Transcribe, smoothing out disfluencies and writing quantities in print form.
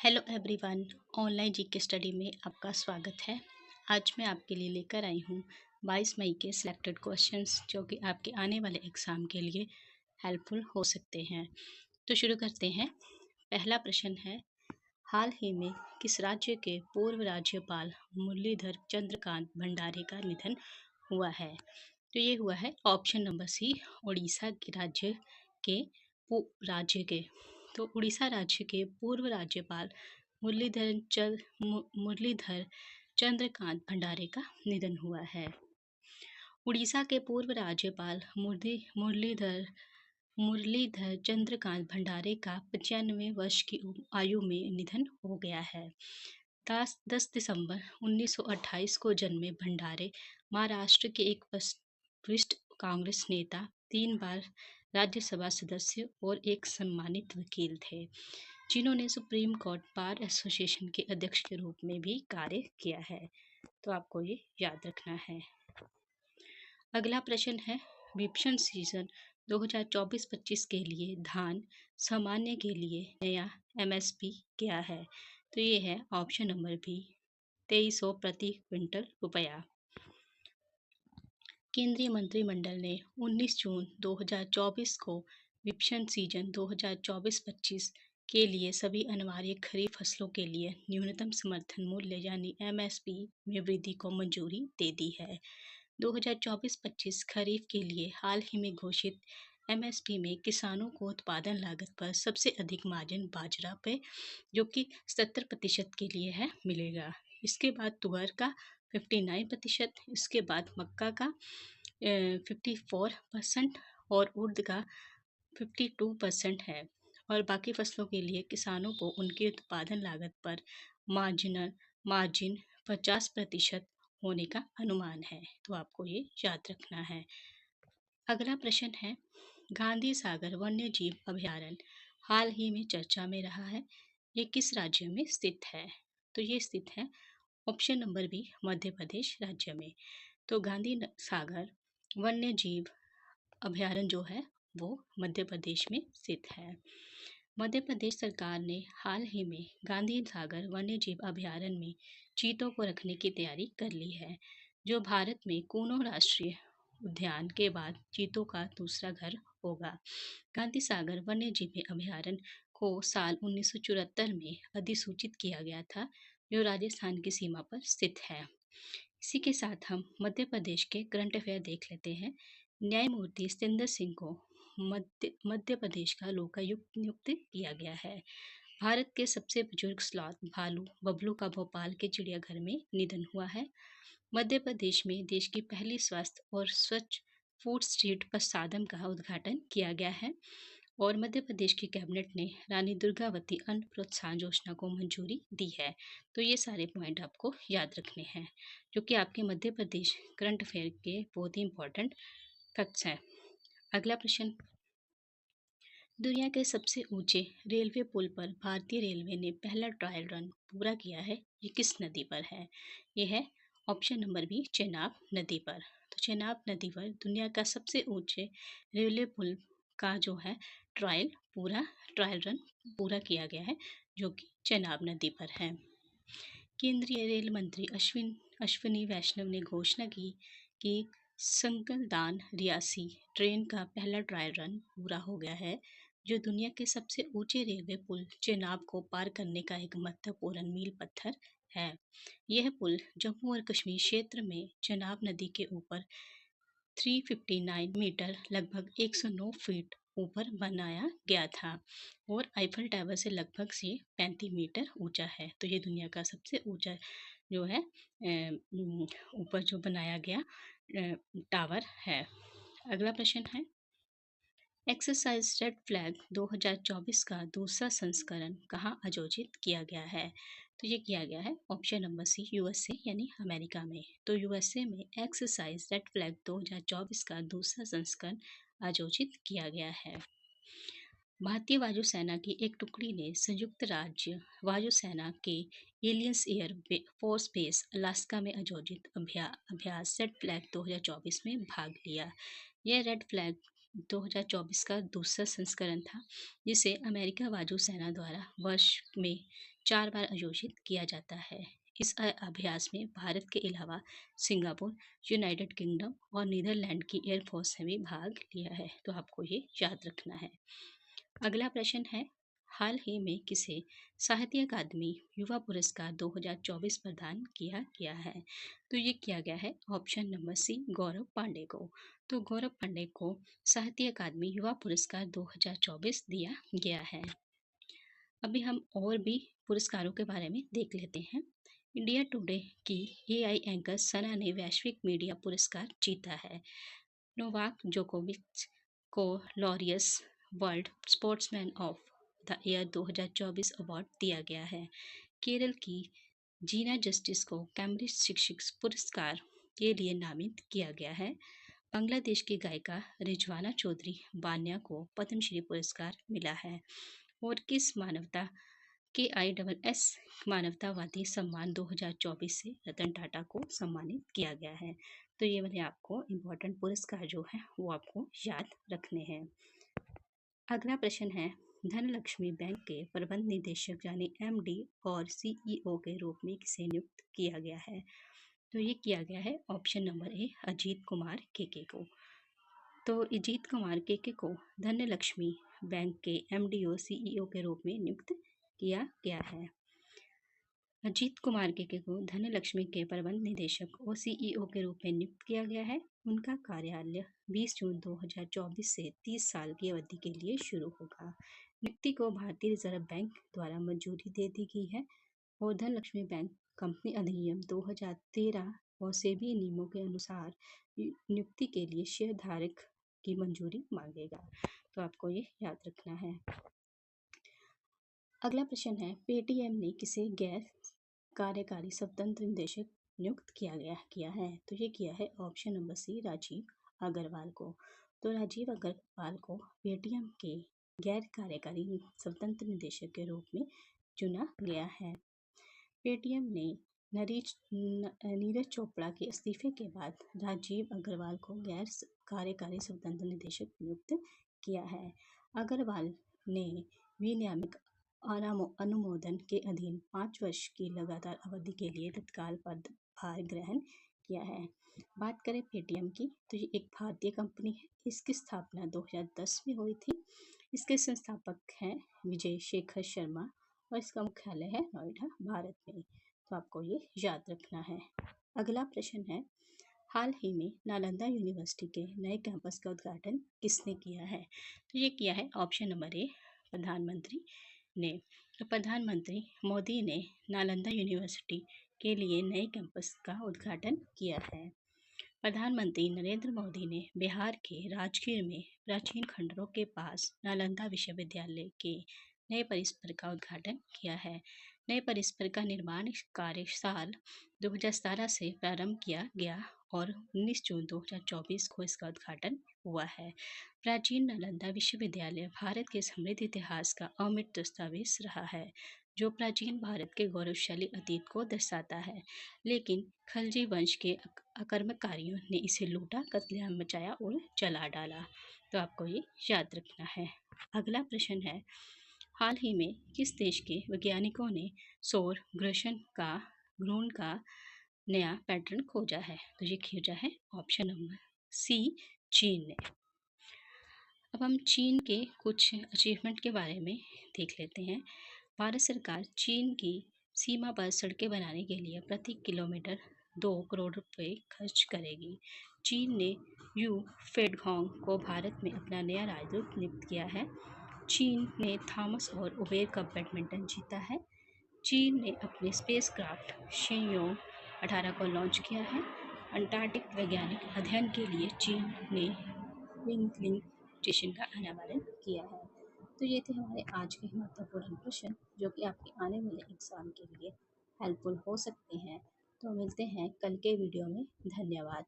Hello everyone. Online GK study में आपका स्वागत है। आज मैं आपके लिए लेकर आई हूँ 22 मई के सिलेक्टेड क्वेश्चंस जो कि आपके आने वाले एग्ज़ाम के लिए हेल्पफुल हो सकते हैं। तो शुरू करते हैं। पहला प्रश्न है, हाल ही में किस राज्य के पूर्व राज्यपाल मुरलीधर चंद्रकांत भंडारी का निधन हुआ है? तो ये हुआ है ऑप्शन नंबर सी, उड़ीसा के राज्य के। तो उड़ीसा राज्य के पूर्व राज्यपाल मुरलीधर चंद्रकांत भंडारे का निधन हुआ है। उड़ीसा के पूर्व राज्यपाल मुरलीधर मुरलीधर चंद्रकांत भंडारे का 95 वर्ष की आयु में निधन हो गया है। 10 दिसंबर 1928 को जन्मे भंडारे महाराष्ट्र के एक वरिष्ठ कांग्रेस नेता, 3 बार राज्यसभा सदस्य और एक सम्मानित वकील थे, जिन्होंने सुप्रीम कोर्ट बार एसोसिएशन के अध्यक्ष के रूप में भी कार्य किया है। तो आपको ये याद रखना है। अगला प्रश्न है, विपणन सीजन 2024-25 के लिए धान सामान्य के लिए नया एमएसपी क्या है? तो ये है ऑप्शन नंबर बी, 2300 प्रति क्विंटल रुपया। केंद्रीय मंत्रिमंडल ने 19 जून 2024 को विपणन सीजन 2024-25 के लिए सभी अनिवार्य खरीफ फसलों के लिए न्यूनतम समर्थन मूल्य यानी एमएसपी में वृद्धि को मंजूरी दे दी है। 2024-25 खरीफ के लिए हाल ही में घोषित एमएसपी में किसानों को उत्पादन लागत पर सबसे अधिक मार्जिन बाजरा पे, जो कि 70% के लिए है, मिलेगा। इसके बाद तुअर का 59%, इसके बाद मक्का का 54% और उर्द का 52% है। और बाकी फसलों के लिए किसानों को उनकी उत्पादन लागत पर मार्जिन 50% होने का अनुमान है। तो आपको ये याद रखना है। अगला प्रश्न है, गांधी सागर वन्य जीव अभयारण्य हाल ही में चर्चा में रहा है, ये किस राज्य में स्थित है? तो ये स्थित है option number B, Madhya Pradesh राज्य में। तो गांधी सागर वन्य जीव अभयारण्य जो है वो मध्य प्रदेश में स्थित है। मध्य प्रदेश सरकार ने हाल ही में गांधी सागर वन्य जीव अभयारण्य में चीतों को रखने की तैयारी कर ली है, जो भारत में कूनो राष्ट्रीय उद्यान के बाद चीतों का दूसरा घर होगा। गांधी सागर वन्य जीव अभयारण्य को साल 1974 में अधिसूचित किया गया था, जो राजस्थान की सीमा पर स्थित है। इसी के साथ हम मध्य प्रदेश के करंट अफेयर देख लेते हैं। न्यायमूर्ति सतेंद्र सिंह को मध्य प्रदेश का लोकायुक्त नियुक्त किया गया है। भारत के सबसे बुजुर्ग स्लॉथ भालू बबलू का भोपाल के चिड़ियाघर में निधन हुआ है। मध्य प्रदेश में देश की पहली स्वस्थ और स्वच्छ फूड स्ट्रीट प्रसादम का उद्घाटन किया गया है। और मध्य प्रदेश की कैबिनेट ने रानी दुर्गावती अन्न प्रोत्साहन योजना को मंजूरी दी है। तो ये सारे पॉइंट आपको याद रखने हैं, जो कि आपके मध्य प्रदेश करंट अफेयर के बहुत ही इंपॉर्टेंट फैक्ट्स हैं। अगला प्रश्न, दुनिया के सबसे ऊंचे रेलवे पुल पर भारतीय रेलवे ने पहला ट्रायल रन पूरा किया है, ये किस नदी पर है? ये है ऑप्शन नंबर बी, चेनाब नदी पर। तो चेनाब नदी पर दुनिया का सबसे ऊंचे रेलवे पुल का जो है ट्रायल रन पूरा किया गया है, जो कि चेनाब नदी पर है। केंद्रीय रेल मंत्री अश्विनी वैष्णव ने घोषणा की कि संकलदान रियासी ट्रेन का पहला ट्रायल रन पूरा हो गया है, जो दुनिया के सबसे ऊंचे रेलवे पुल चेनाब को पार करने का एक महत्वपूर्ण मील पत्थर है। यह पुल जम्मू और कश्मीर क्षेत्र में चेनाब नदी के ऊपर 359 मीटर लगभग 109 फीट ऊपर बनाया गया था और आईफल टावर से लगभग से 35 मीटर ऊंचा है। तो ये दुनिया का सबसे ऊंचा जो है ऊपर जो बनाया गया टावर है। अगला प्रश्न है, एक्सरसाइज रेड फ्लैग 2024 का दूसरा संस्करण कहाँ आयोजित किया गया है? तो ये किया गया है ऑप्शन नंबर सी, यूएसए यानी अमेरिका में। तो यूएसए में एक्सरसाइज रेड फ्लैग 2024 का दूसरा संस्करण आयोजित किया गया है। भारतीय वायुसेना की एक टुकड़ी ने संयुक्त राज्य वायुसेना के aliens air force base Alaska में आयोजित अभ्यास रेड फ्लैग 2024 में भाग लिया। यह रेड फ्लैग 2024 का दूसरा संस्करण था, जिसे अमेरिका वायुसेना द्वारा वर्ष में 4 बार आयोजित किया जाता है। इस अभ्यास में भारत के अलावा सिंगापुर, यूनाइटेड किंगडम और नीदरलैंड की एयरफोर्स ने भी भाग लिया है, तो आपको ये याद रखना है। अगला प्रश्न है, हाल ही में किसे साहित्य अकादमी युवा पुरस्कार 2024 प्रदान किया गया है? तो ये किया गया है ऑप्शन नंबर सी, गौरव पांडे को। तो गौरव पांडे को साहित्य अकादमी युवा पुरस्कार 2024 दिया गया है। अभी हम और भी पुरस्कारों के बारे में देख लेते हैं। इंडिया टुडे की एआई एंकर सना ने वैश्विक मीडिया पुरस्कार जीता है। नोवाक जोकोविच को Laureus world sportsman of the year 2024 award दिया गया है। केरल की जीना जस्टिस को कैम्ब्रिज शिक्षक पुरस्कार के लिए नामित किया गया है। बांग्लादेश की गायिका रिजवाना चौधरी बान्या को पद्मश्री पुरस्कार मिला है। और किस मानवता के ISS मानवतावादी सम्मान 2024 से रतन टाटा को सम्मानित किया गया है। तो ये वाले आपको इम्पोर्टेंट पुरस्कार जो है वो आपको याद रखने हैं। अगला प्रश्न है, धनलक्ष्मी बैंक के प्रबंध निदेशक यानी MD और CEO के रूप में किसे नियुक्त किया गया है? तो ये किया गया है option number A, Ajit Kumar KK को। तो अजीत कुमार केके को धनलक्ष्मी बैंक के MD और CEO के रूप में नियुक्त किया गया है। अजीत कुमार केके को धनलक्ष्मी के प्रबंध निदेशक और CEO के रूप में नियुक्त किया गया है। उनका कार्यालय 20 जून 2024 से 30 साल की अवधि के लिए शुरू होगा। नियुक्ति को भारतीय रिजर्व बैंक द्वारा मंजूरी दे दी गई है और धनलक्ष्मी बैंक कंपनी अधिनियम 2013 और सेबी नियमों के अनुसार नियुक्ति के लिए शेयरधारक की मंजूरी मांगेगा। तो आपको ये याद रखना है। अगला प्रश्न है, पेटीएम ने किसे गैर कार्यकारी स्वतंत्र निदेशक नियुक्त किया है? तो ये किया है option number C, Rajiv Agarwal को। तो राजीव अग्रवाल को पेटीएम के गैर कार्यकारी स्वतंत्र निदेशक के रूप में चुना गया है। पेटीएम ने नीरज चोपड़ा के इस्तीफे के बाद राजीव अग्रवाल को गैर कार्यकारी स्वतंत्र निदेशक नियुक्त किया है। अग्रवाल ने विनियामक अनुमोदन के अधीन 5 वर्ष की लगातार अवधि के लिए तत्काल पदभार ग्रहण किया है। बात करें पेटीएम की, तो ये एक भारतीय कंपनी है। इसकी स्थापना 2010 में हुई थी। इसके संस्थापक हैं विजय शेखर शर्मा और इसका मुख्यालय है नोएडा, भारत में। तो आपको ये याद रखना है। अगला प्रश्न है, हाल ही में नालंदा यूनिवर्सिटी के नए कैंपस का उद्घाटन किसने किया है? तो ये किया है ऑप्शन नंबर ए, प्रधानमंत्री ने। तो प्रधानमंत्री मोदी ने नालंदा यूनिवर्सिटी के लिए नए कैंपस का उद्घाटन किया है। प्रधानमंत्री नरेंद्र मोदी ने बिहार के राजगीर में प्राचीन खंडरों के पास नालंदा विश्वविद्यालय के नए परिसर का उद्घाटन किया है। नए परिसर का निर्माण कार्य साल 2017 से प्रारंभ किया गया और 19 जून 2024 को इसका उद्घाटन हुआ है। प्राचीन नालंदा विश्वविद्यालय भारत के समृद्ध इतिहास का अमूल्य दस्तावेज रहा है, जो प्राचीन भारत के गौरवशाली अतीत को दर्शाता है। लेकिन खलजी वंश के आक्रमणकारियों ने इसे लूटा, कत्लेआम मचाया और जला डाला। तो आपको ये याद रखना है। अगला प्रश्न है, हाल ही में किस देश के वैज्ञानिकों ने सौर घूर्णन का नया पैटर्न खोजा है? तो ये खोजा है ऑप्शन नंबर सी, चीन ने। अब हम चीन के कुछ अचीवमेंट के बारे में देख लेते हैं। भारत सरकार चीन की सीमा पर सड़कें बनाने के लिए प्रति किलोमीटर 2 करोड़ रुपए खर्च करेगी। चीन ने यू फेडगोंग को भारत में अपना नया राजदूत नियुक्त किया है। चीन ने थॉमस और उबेर कप बैडमिंटन जीता है। चीन ने अपने स्पेसक्राफ्ट शेंगयोंग 18 को लॉन्च किया है। अंटार्कटिक वैज्ञानिक अध्ययन के लिए चीन ने विंगलिंग स्टेशन का अनावरण किया है। तो ये थे हमारे आज के महत्वपूर्ण प्रश्न, जो कि आपके आने वाले एग्जाम के लिए हेल्पफुल हो सकते हैं। तो मिलते हैं कल के वीडियो में। धन्यवाद।